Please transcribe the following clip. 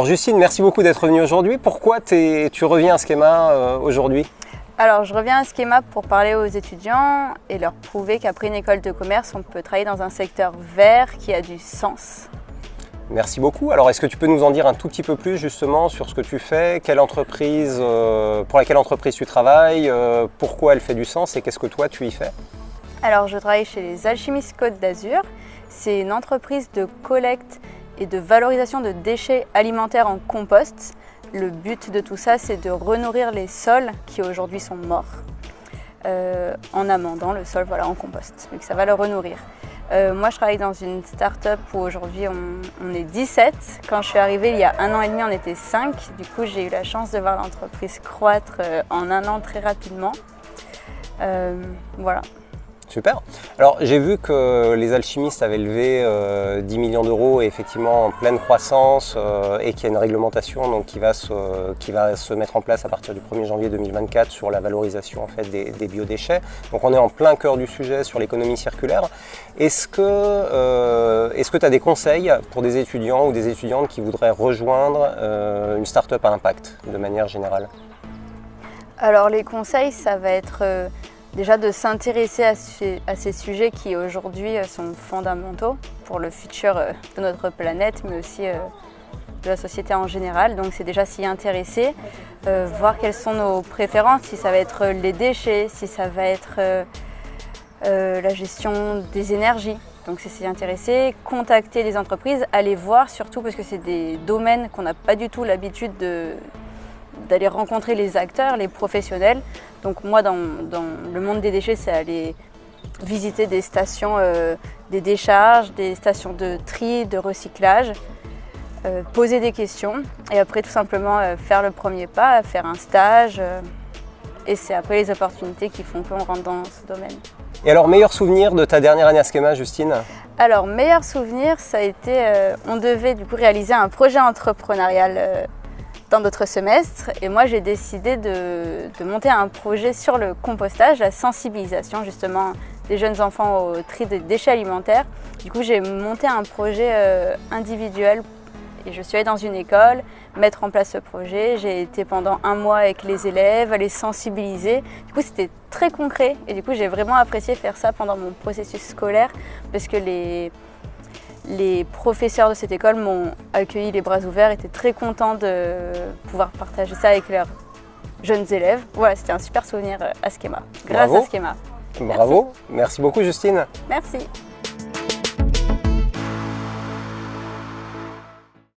Alors Justine, merci beaucoup d'être venue aujourd'hui. Pourquoi tu reviens à Schema aujourd'hui? Alors je reviens à Schema pour parler aux étudiants et leur prouver qu'après une école de commerce, on peut travailler dans un secteur vert qui a du sens. Merci beaucoup. Alors est-ce que tu peux nous en dire un tout petit peu plus justement sur ce que tu fais, pour laquelle entreprise tu travailles, pourquoi elle fait du sens et qu'est-ce que toi tu y fais? Alors je travaille chez les Alchimistes Côte d'Azur. C'est une entreprise de collecte et de valorisation de déchets alimentaires en compost. Le but de tout ça, c'est de renourrir les sols qui aujourd'hui sont morts en amendant le sol en compost, vu que ça va le renourrir. Moi, je travaille dans une start-up où aujourd'hui on est 17. Quand je suis arrivée il y a 1 an et demi, on était 5. Du coup, j'ai eu la chance de voir l'entreprise croître en 1 an très rapidement. Voilà. Super. Alors j'ai vu que les alchimistes avaient levé 10 millions d'euros et effectivement en pleine croissance et qu'il y a une réglementation donc, qui va se mettre en place à partir du 1er janvier 2024 sur la valorisation en fait, des biodéchets. Donc on est en plein cœur du sujet sur l'économie circulaire. Est-ce que tu as des conseils pour des étudiants ou des étudiantes qui voudraient rejoindre une start-up à impact de manière générale? Alors les conseils, ça va être déjà de s'intéresser à ces sujets qui aujourd'hui sont fondamentaux pour le futur de notre planète, mais aussi de la société en général. Donc c'est déjà s'y intéresser, voir quelles sont nos préférences, si ça va être les déchets, si ça va être la gestion des énergies. Donc c'est s'y intéresser, contacter les entreprises, aller voir surtout parce que c'est des domaines qu'on n'a pas du tout l'habitude d'aller rencontrer les acteurs, les professionnels. Donc moi, dans le monde des déchets, c'est aller visiter des stations des décharges, des stations de tri, de recyclage, poser des questions et après tout simplement faire le premier pas, faire un stage. Et c'est après les opportunités qui font qu'on rentre dans ce domaine. Et alors, meilleur souvenir de ta dernière année à Schema, Justine? Alors, meilleur souvenir, ça a été, on devait du coup réaliser un projet entrepreneurial dans notre semestre et moi j'ai décidé de monter un projet sur le compostage, la sensibilisation justement des jeunes enfants au tri des déchets alimentaires. Du coup j'ai monté un projet individuel et je suis allée dans une école mettre en place ce projet. J'ai été pendant 1 mois avec les élèves, à les sensibiliser. Du coup c'était très concret et du coup j'ai vraiment apprécié faire ça pendant mon processus scolaire parce que les professeurs de cette école m'ont accueilli les bras ouverts, étaient très contents de pouvoir partager ça avec leurs jeunes élèves. Voilà, c'était un super souvenir à Schema, grâce à Schema. Bravo, merci beaucoup Justine. Merci.